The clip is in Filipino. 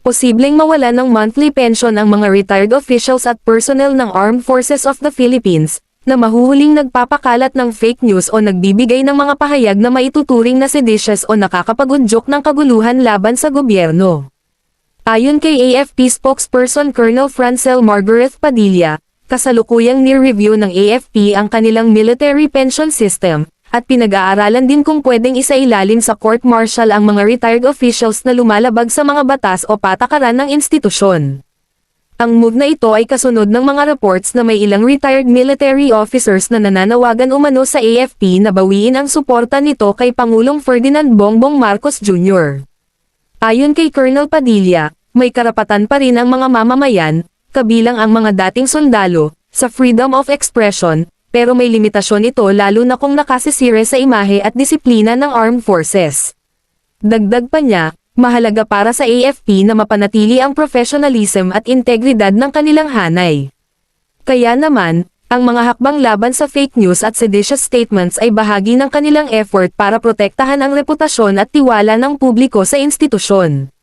posibleng mawalan ng monthly pension ang mga retired officials at personnel ng Armed Forces of the Philippines, na mahuhuling nagpapakalat ng fake news o nagbibigay ng mga pahayag na maituturing na seditious o nakakapag-udyok ng kaguluhan laban sa gobyerno. Ayon kay AFP spokesperson Colonel Francel Margaret Padilla, kasalukuyang ni-review ng AFP ang kanilang military pension system, at pinag-aaralan din kung pwedeng isailalim sa court-martial ang mga retired officials na lumalabag sa mga batas o patakaran ng institusyon. Ang move na ito ay kasunod ng mga reports na may ilang retired military officers na nananawagan umano sa AFP na bawiin ang suporta nito kay Pangulong Ferdinand Bongbong Marcos Jr. Ayon kay Colonel Padilla, may karapatan pa rin ang mga mamamayan, kabilang ang mga dating sundalo, sa freedom of expression, pero may limitasyon ito lalo na kung nakasisire sa imahe at disiplina ng armed forces. Dagdag pa niya, mahalaga para sa AFP na mapanatili ang professionalism at integridad ng kanilang hanay. Kaya naman, ang mga hakbang laban sa fake news at seditious statements ay bahagi ng kanilang effort para protektahan ang reputasyon at tiwala ng publiko sa institusyon.